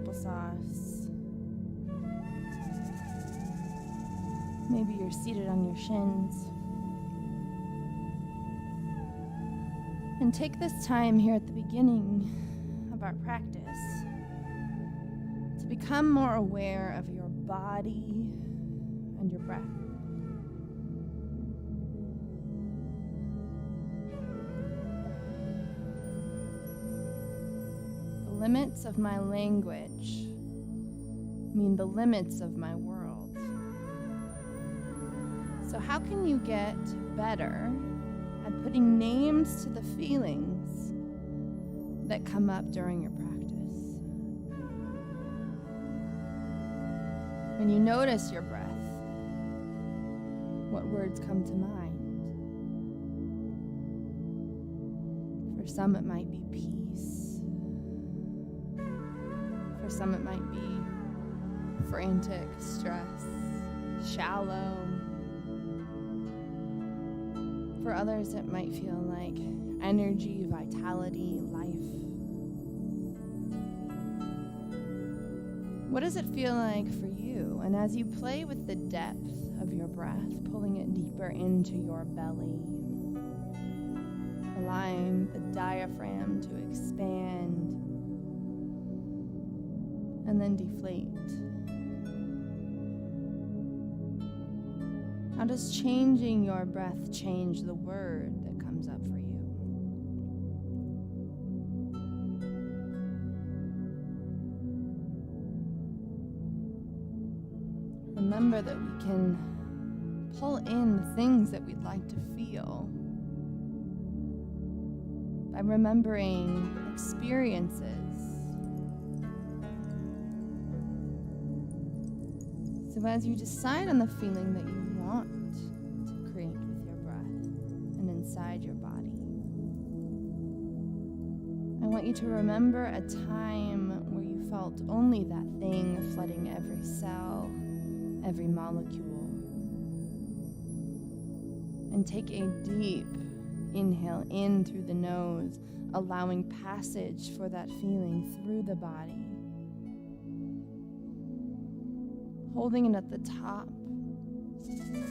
applesauce. Maybe you're seated on your shins. And take this time here at the beginning of our practice to become more aware of your body and your breath. The limits of my language mean the limits of my world. So how can you get better at putting names to the feelings that come up during your practice? When you notice your breath, what words come to mind? For some it might be peace. For some it might be frantic, stress, shallow. For others it might feel like energy, vitality, life. What does it feel like for you? And as you play with the depth of your breath, pulling it deeper into your belly, allowing the diaphragm to expand and then deflate. How does changing your breath change the word that comes up for you? Remember that we can pull in the things that we'd like to feel by remembering experiences. So as you decide on the feeling that you want to create with your breath and inside your body, I want you to remember a time where you felt only that thing flooding every cell, every molecule. And take a deep inhale in through the nose, allowing passage for that feeling through the body. Holding it at the top,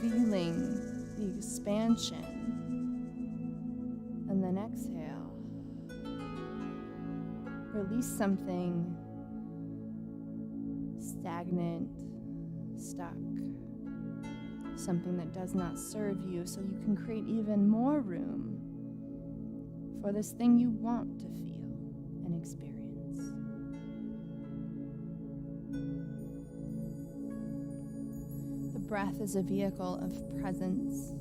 feeling the expansion. And then exhale. Release something stagnant, stuck, something that does not serve you, so you can create even more room for this thing you want to feel and experience. The breath is a vehicle of presence.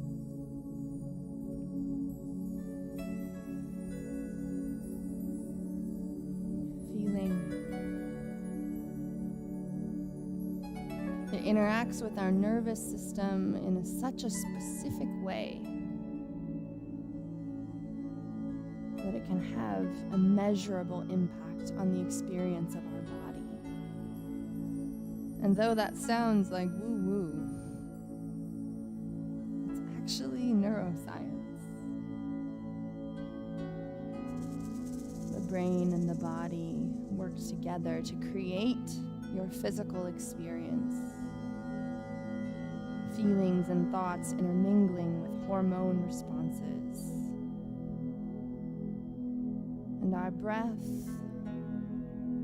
It interacts with our nervous system in such a specific way that it can have a measurable impact on the experience of our body. And though that sounds like woo-woo, it's actually neuroscience. The brain and the body work together to create your physical experience. Feelings and thoughts intermingling with hormone responses. And our breath,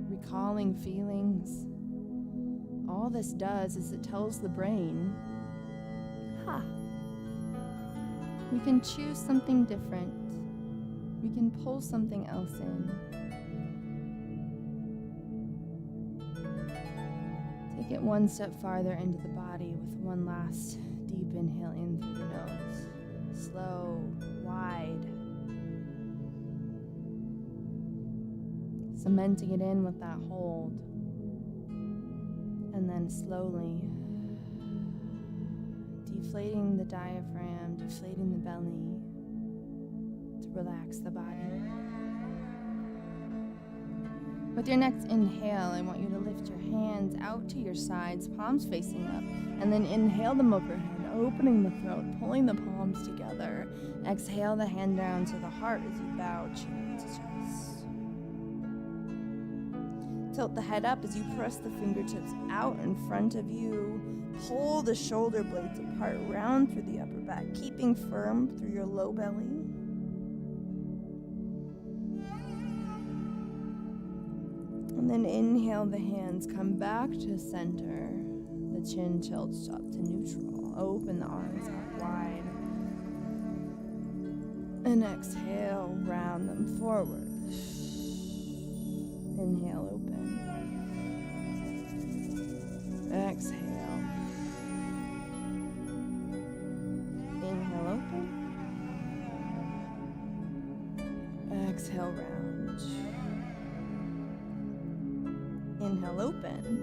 recalling feelings, all this does is it tells the brain, we can choose something different. We can pull something else in. Take it one step farther into the body with one last deep inhale in through the nose. Slow, wide. Cementing it in with that hold. And then slowly deflating the diaphragm, deflating the belly to relax the body. With your next inhale, I want you to lift your hands out to your sides, palms facing up, and then inhale them overhead, opening the throat, pulling the palms together. Exhale the hand down to the heart as you bow chin to chest. Tilt the head up as you press the fingertips out in front of you. Pull the shoulder blades apart, round through the upper back, keeping firm through your low belly. And then inhale, the hands come back to center. The chin tilts up to neutral. Open the arms out wide. And exhale, round them forward. Inhale, open. Exhale. Inhale, open. Exhale, round. Inhale, open.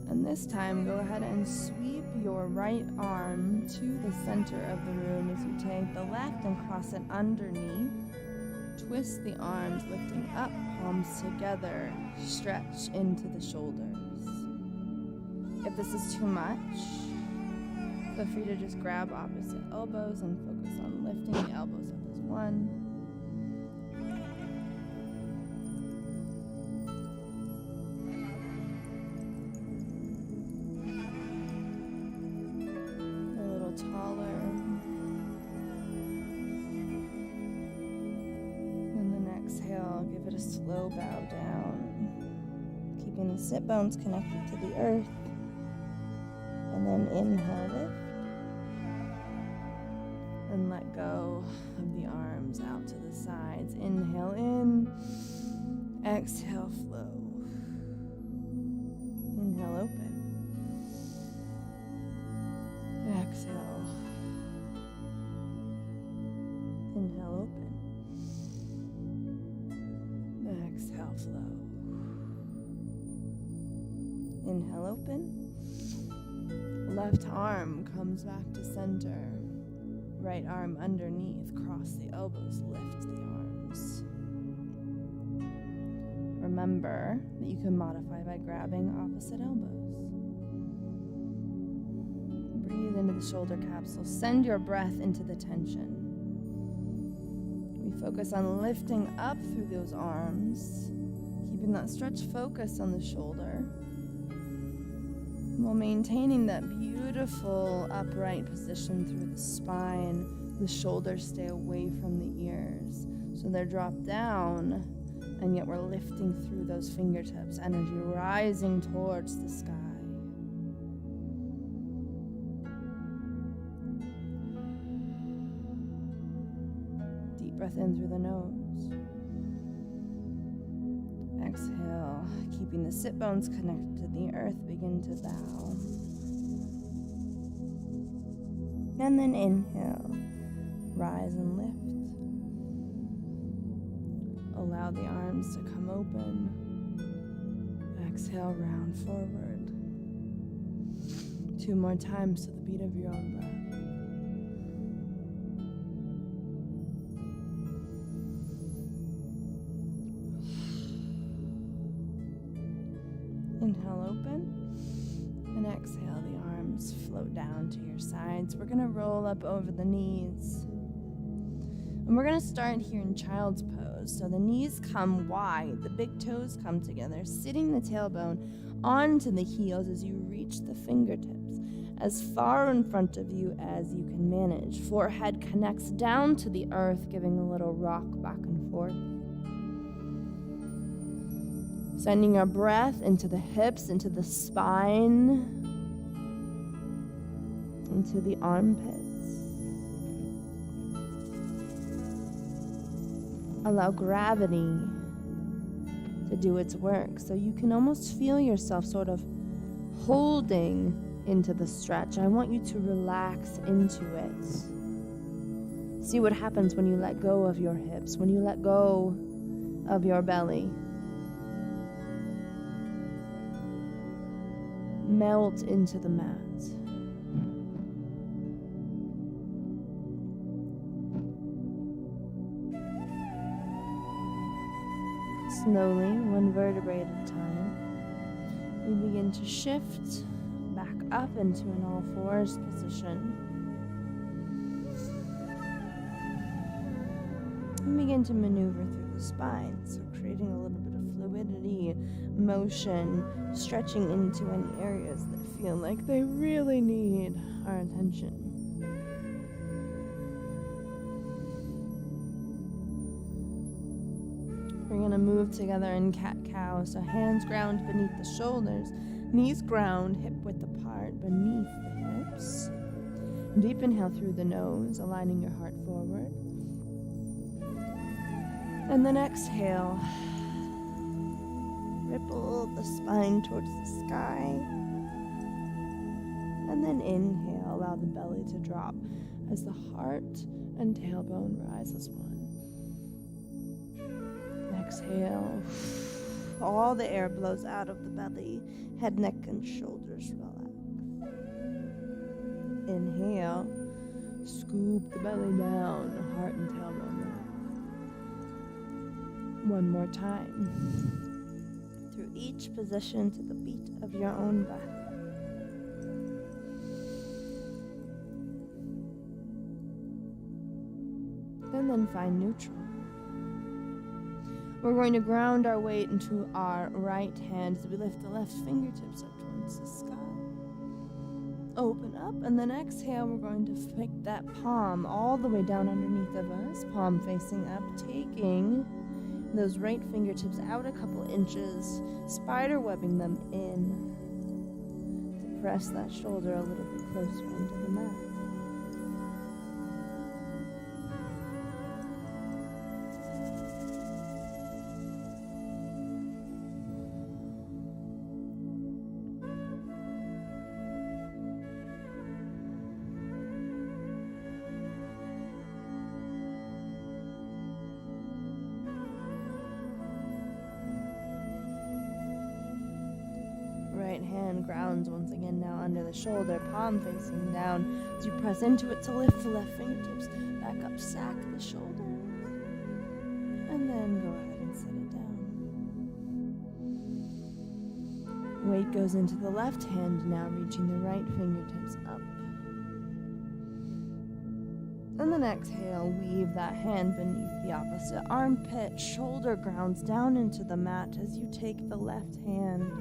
And this time, go ahead and sweep your right arm to the center of the room as you take the left and cross it underneath. Twist the arms, lifting up, palms together, stretch into the shoulders. If this is too much, feel free to just grab opposite elbows and focus on lifting the elbows up as one. A little taller. And then exhale, give it a slow bow down. Keeping the sit bones connected to the earth. And then inhale, lift. And let go of the arms out to the sides. Inhale in. Exhale, flow. Inhale, open. Exhale. Inhale, open. Exhale, flow. Inhale, open. Left arm comes back to center. Right arm underneath. Cross the elbows. Lift the arms. Remember that you can modify by grabbing opposite elbows. Breathe into the shoulder capsule. Send your breath into the tension. We focus on lifting up through those arms, keeping that stretch focus on the shoulder, while maintaining that beautiful upright position through the spine. The shoulders stay away from the ears, so they're dropped down, and yet we're lifting through those fingertips, energy rising towards the sky. Deep breath in through the nose. Exhale, keeping the sit bones connected to the earth, begin to bow. And then inhale, rise and lift. Allow the arms to come open. Exhale, round forward. 2 more times to the beat of your own breath. Inhale, open, and exhale, the arms float down to your sides. We're going to roll up over the knees. And we're going to start here in child's pose. So the knees come wide, the big toes come together, sitting the tailbone onto the heels as you reach the fingertips as far in front of you as you can manage. Forehead connects down to the earth, giving a little rock back and forth. Sending your breath into the hips, into the spine, into the armpits. Allow gravity to do its work, so you can almost feel yourself sort of holding into the stretch. I want you to relax into it. See what happens when you let go of your hips, when you let go of your belly. Melt into the mat. Slowly, one vertebrae at a time, we begin to shift back up into an all fours position. And begin to maneuver through the spine, so creating a little bit of fluidity fluidity, motion, stretching into any areas that feel like they really need our attention. We're going to move together in cat-cow, so hands ground beneath the shoulders, knees ground hip-width apart beneath the hips. Deep inhale through the nose, aligning your heart forward. And then exhale. Ripple the spine towards the sky. And then inhale, allow the belly to drop as the heart and tailbone rise as one. Exhale. All the air blows out of the belly. Head, neck, and shoulders relax. Inhale. Scoop the belly down. Heart and tailbone relax. One more time. Through each position to the beat of your own breath. And then find neutral. We're going to ground our weight into our right hand as we lift the left fingertips up towards the sky. Open up, and then exhale, we're going to pick that palm all the way down underneath of us, palm facing up, taking those right fingertips out a couple inches, spider webbing them in to press that shoulder a little bit closer into the mat. Right hand grounds once again now under the shoulder, palm facing down as you press into it to lift the left fingertips back up, sack the shoulder, and then go ahead and set it down. Weight goes into the left hand now, reaching the right fingertips up. And then exhale, weave that hand beneath the opposite armpit, shoulder grounds down into the mat as you take the left hand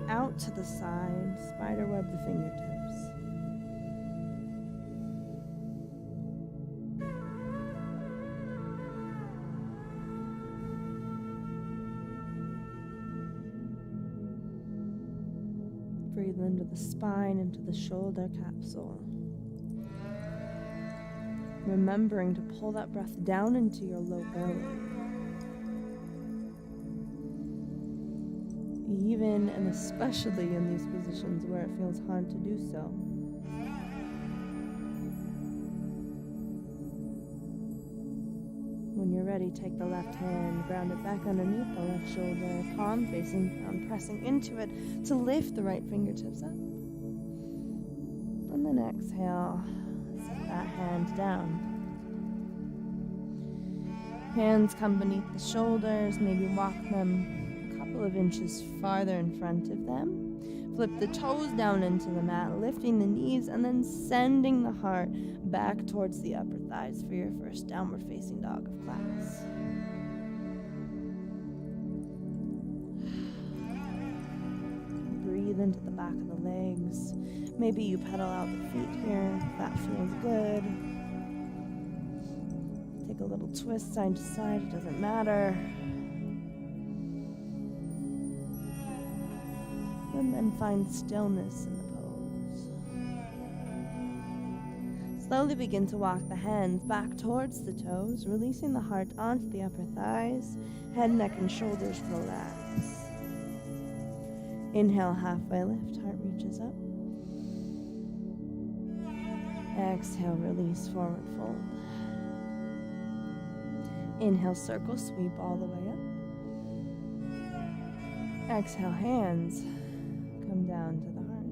out to the side, spiderweb the fingertips. Breathe into the spine, into the shoulder capsule. Remembering to pull that breath down into your low belly. Even and especially in these positions where it feels hard to do so. When you're ready, take the left hand, ground it back underneath the left shoulder, palm facing down, pressing into it to lift the right fingertips up. And then exhale, set that hand down. Hands come beneath the shoulders, maybe walk them of inches farther in front of them. Flip the toes down into the mat, lifting the knees, and then sending the heart back towards the upper thighs for your first downward facing dog of class. Breathe into the back of the legs. Maybe you pedal out the feet here if that feels good. Take a little twist side to side, it doesn't matter. And then find stillness in the pose. Slowly begin to walk the hands back towards the toes, releasing the heart onto the upper thighs. Head, neck, and shoulders relax. Inhale, halfway lift, heart reaches up. Exhale, release, forward fold. Inhale, circle, sweep all the way up. Exhale, hands come down to the heart.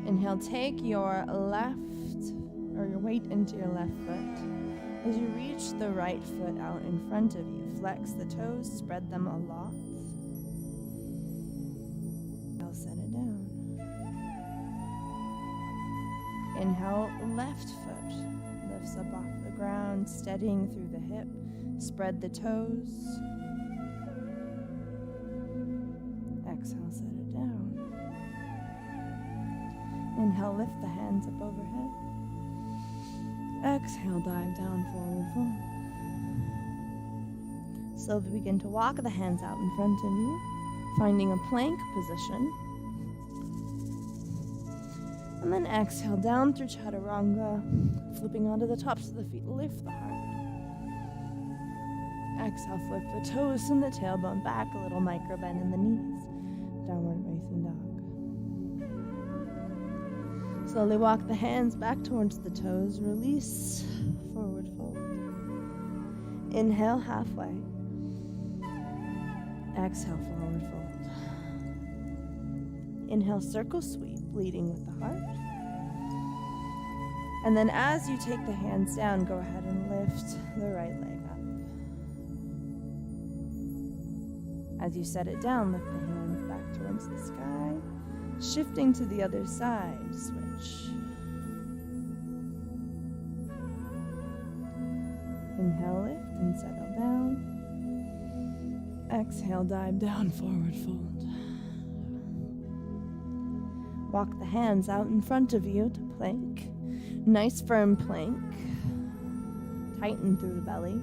Inhale, take your left or your weight into your left foot. As you reach the right foot out in front of you, flex the toes, spread them a lot. I'll set it down. Inhale, left foot lifts up off the ground, steadying through the hip. Spread the toes. Inhale, lift the hands up overhead. Exhale, dive down, forward fold. Slowly begin to walk the hands out in front of you, finding a plank position. And then exhale down through chaturanga, flipping onto the tops of the feet, lift the heart. Exhale, flip the toes and the tailbone back, a little micro bend in the knees. Downward facing dog. Slowly walk the hands back towards the toes, release, forward fold. Inhale, halfway. Exhale, forward fold. Inhale, circle sweep, leading with the heart. And then as you take the hands down, go ahead and lift the right leg up. As you set it down, lift the hands back towards the sky, shifting to the other side, switch. Inhale, lift and settle down. Exhale, dive down, forward fold. Walk the hands out in front of you to plank. Nice firm plank. Tighten through the belly.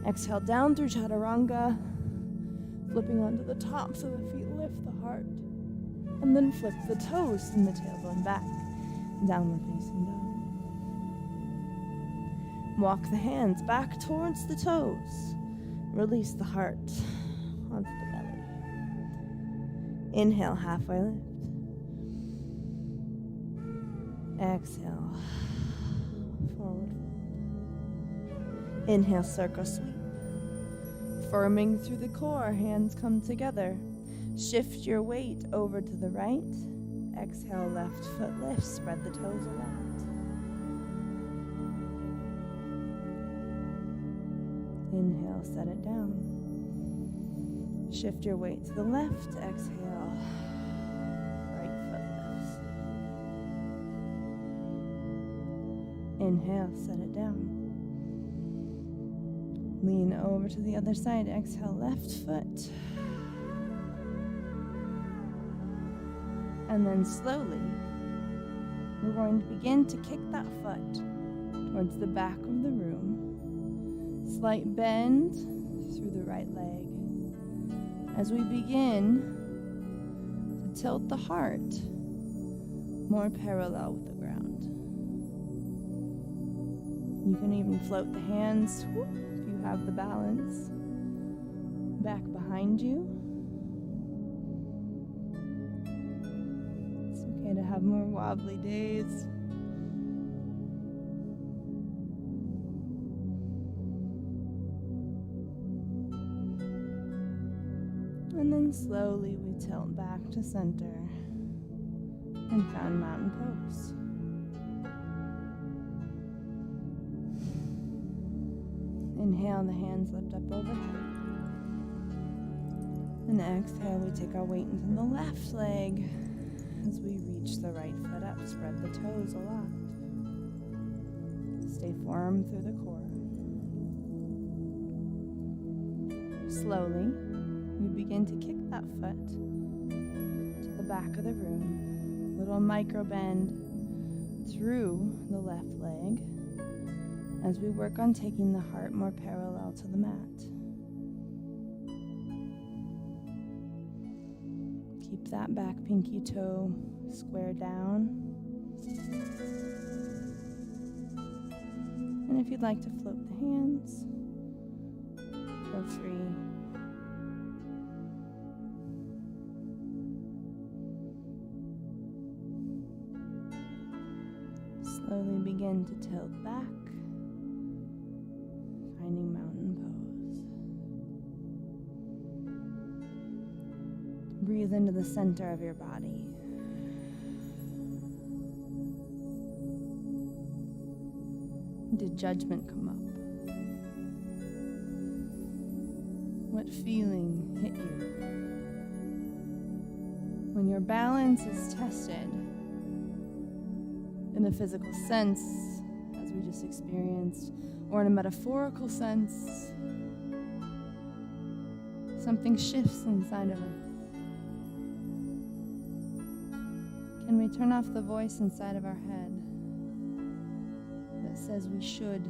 Exhale down through chaturanga. Flipping onto the tops of the feet, lift the heart. And then flip the toes and the tailbone back. Downward facing dog. Walk the hands back towards the toes. Release the heart onto the belly. Inhale, halfway lift. Exhale, forward fold. Inhale, circle sweep. Firming through the core, hands come together. Shift your weight over to the right. Exhale, left foot lift, spread the toes around. Inhale, set it down. Shift your weight to the left. Exhale, right foot lifts. Inhale, set it down. Lean over to the other side. Exhale, left foot. And then slowly, we're going to begin to kick that foot towards the back of the room. Slight bend through the right leg. As we begin to tilt the heart more parallel with the ground. You can even float the hands, if you have the balance, back behind you. It's okay to have more wobbly days. And then slowly we tilt back to center and found mountain pose. Inhale, the hands lift up overhead. And exhale, we take our weight into the left leg as we reach the right foot up. Spread the toes a lot. Stay firm through the core. Slowly, we begin to kick that foot to the back of the room. Little micro bend through the left leg as we work on taking the heart more parallel to the mat. Keep that back pinky toe square down. And if you'd like to float the hands, feel free. Slowly begin to tilt back, finding mountain pose. Breathe into the center of your body. Did judgment come up? What feeling hit you? When your balance is tested, in a physical sense, as we just experienced, or in a metaphorical sense, something shifts inside of us. Can we turn off the voice inside of our head that says we should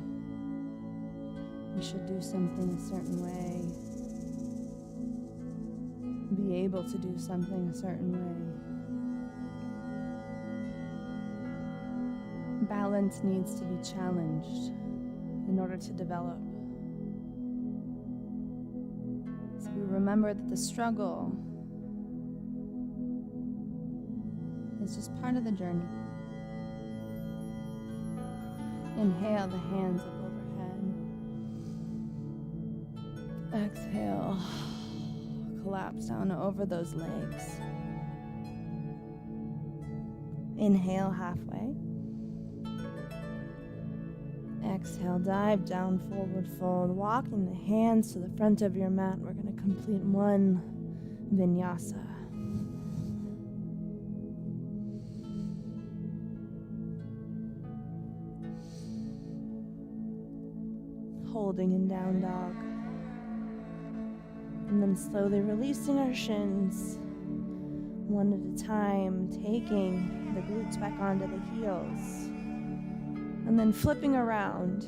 do something a certain way, be able to do something a certain way? Balance needs to be challenged in order to develop. So we remember that the struggle is just part of the journey. Inhale the hands up overhead. Exhale, collapse down over those legs. Inhale halfway. Exhale, dive down, forward fold, walking the hands to the front of your mat. We're going to complete one Vinyasa. Holding in down dog. And then slowly releasing our shins one at a time, taking the glutes back onto the heels. And then flipping around,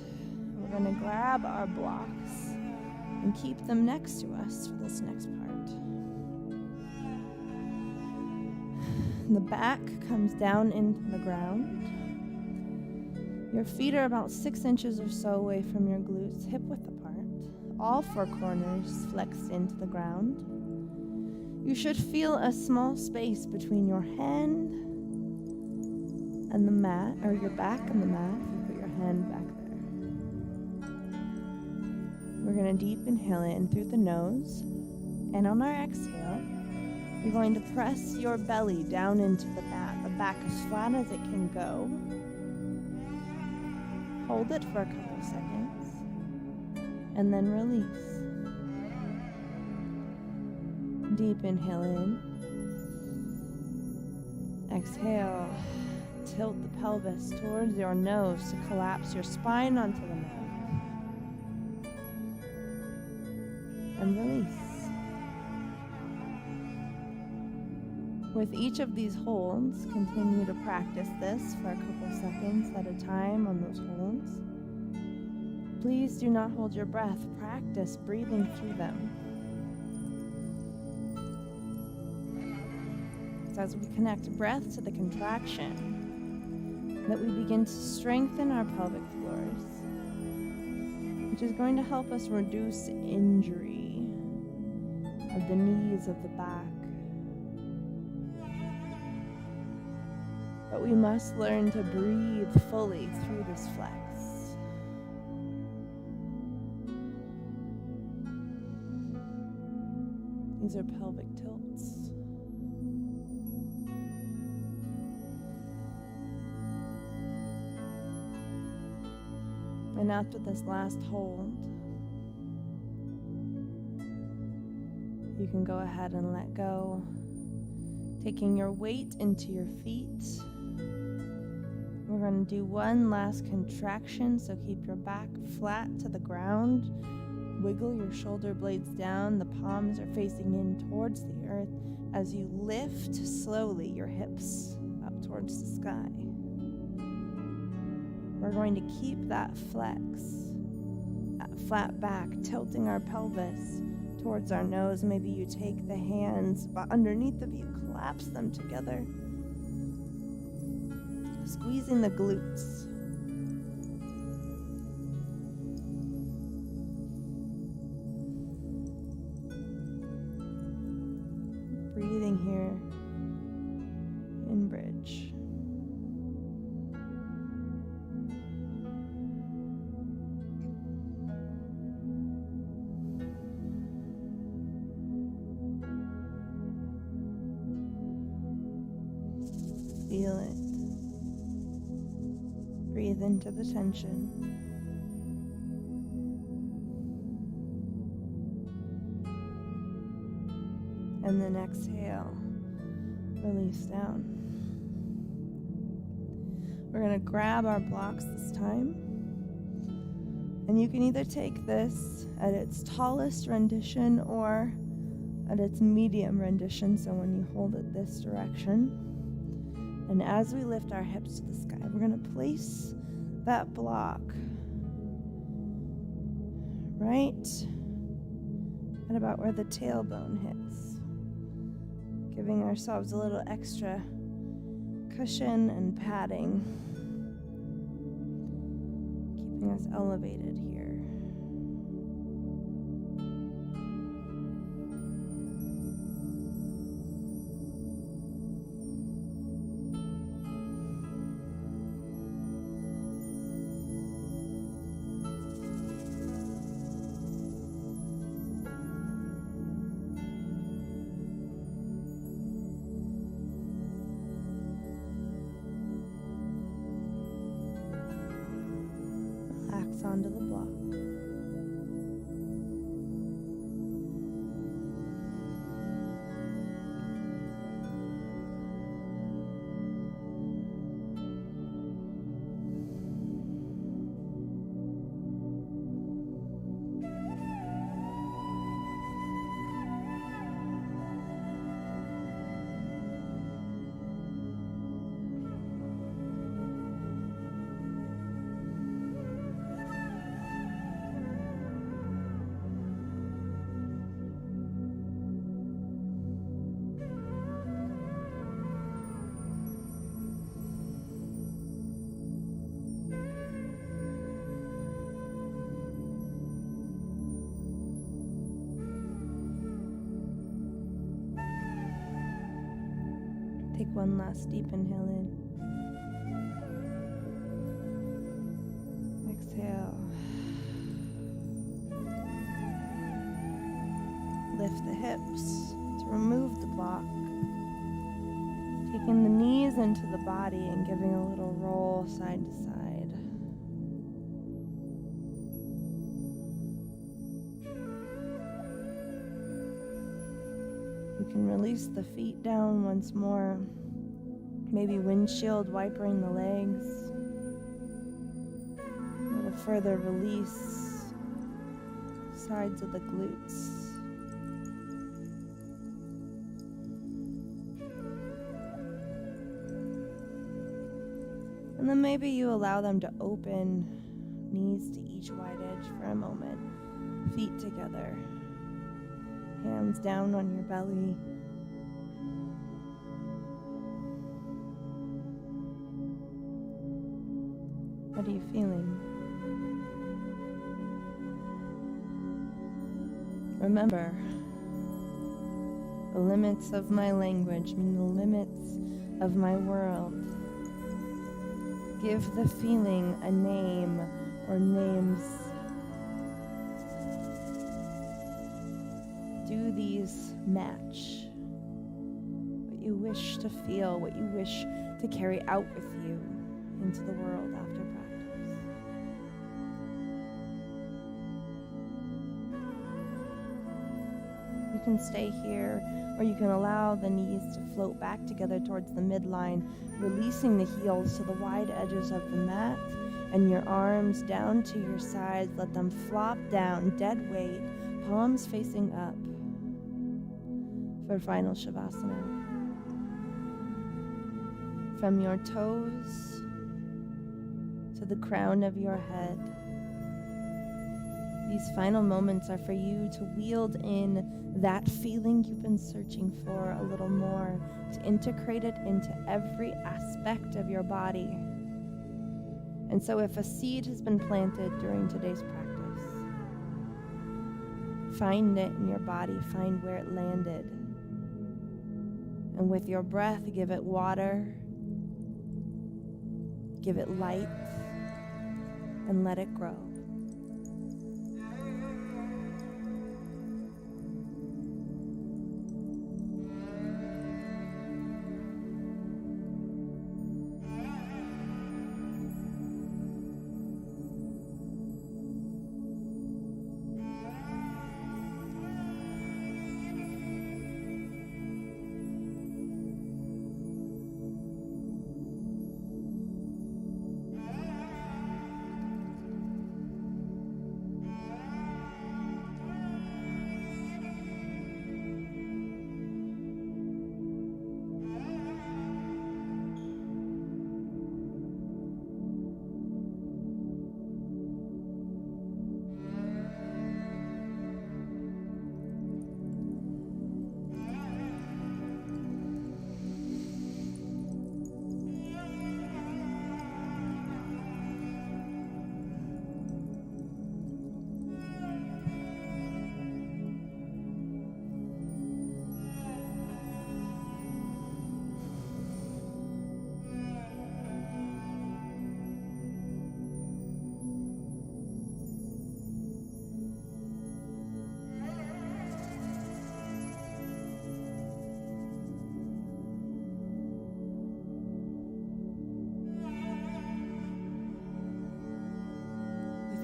we're going to grab our blocks and keep them next to us for this next part. The back comes down into the ground. Your feet are about 6 inches or so away from your glutes, hip width apart. All four corners flexed into the ground. You should feel a small space between your hand and the mat, or your back and the mat, if you put your hand back there. We're going to deep inhale in through the nose, and on our exhale, you're going to press your belly down into the mat, the back as flat as it can go. Hold it for a couple seconds, and then release. Deep inhale in. Exhale. Tilt the pelvis towards your nose to collapse your spine onto the mat. And release. With each of these holds, continue to practice this for a couple seconds at a time on those holds. Please do not hold your breath. Practice breathing through them. So as we connect breath to the contraction, that we begin to strengthen our pelvic floors, which is going to help us reduce injury of the knees, of the back. But we must learn to breathe fully through this flex. These are pelvic tilts. And after this last hold, you can go ahead and let go, taking your weight into your feet. We're going to do one last contraction, so keep your back flat to the ground. Wiggle your shoulder blades down. The palms are facing in towards the earth as you lift slowly your hips up towards the sky. We're going to keep that flex, that flat back, tilting our pelvis towards our nose. Maybe you take the hands underneath of you, collapse them together, squeezing the glutes. Breathing here in bridge. Feel it. Breathe into the tension. And then exhale. Release down. We're going to grab our blocks this time. And you can either take this at its tallest rendition or at its medium rendition, so when you hold it this direction. And as we lift our hips to the sky, we're going to place that block right at about where the tailbone hits, giving ourselves a little extra cushion and padding, keeping us elevated here. Relax onto the block. Take one last deep inhale in. Exhale. Lift the hips to remove the block. Taking the knees into the body and giving a little roll side to side. You can release the feet down once more. Maybe windshield wipering the legs. A little further release. Sides of the glutes. And then maybe you allow them to open, knees to each wide edge for a moment. Feet together. Hands down on your belly. What are you feeling? Remember, the limits of my language mean the limits of my world. Give the feeling a name or names. Do these match what you wish to feel, what you wish to carry out with you into the world after practice? You can stay here, or you can allow the knees to float back together towards the midline, releasing the heels to the wide edges of the mat, and your arms down to your sides. Let them flop down, dead weight, palms facing up for final Shavasana. From your toes to the crown of your head, these final moments are for you to wield in that feeling you've been searching for a little more, to integrate it into every aspect of your body. And so if a seed has been planted during today's practice, find it in your body, find where it landed. And with your breath, give it water, give it light, and let it grow.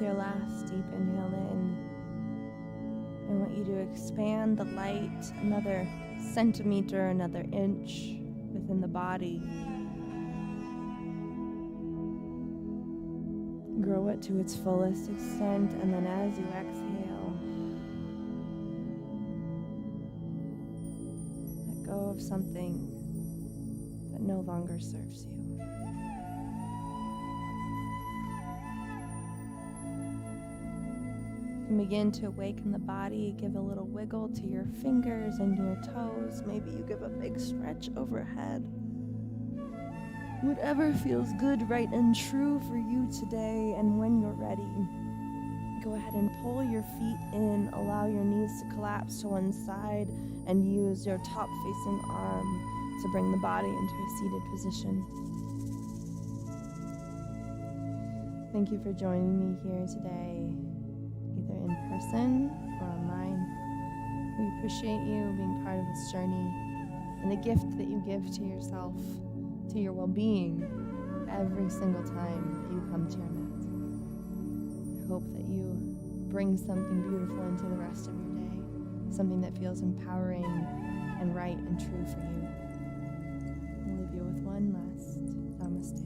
your last deep inhale in, I want you to expand the light another centimeter, another inch within the body. Grow it to its fullest extent, and then as you exhale, let go of something that no longer serves you. You can begin to awaken the body, give a little wiggle to your fingers and your toes. Maybe you give a big stretch overhead. Whatever feels good, right, and true for you today, and when you're ready, go ahead and pull your feet in, allow your knees to collapse to one side, and use your top-facing arm to bring the body into a seated position. Thank you for joining me here today, either in person or online. We appreciate you being part of this journey and the gift that you give to yourself, to your well-being, every single time that you come to your mat. I hope that you bring something beautiful into the rest of your day, something that feels empowering and right and true for you. I'll leave you with one last namaste.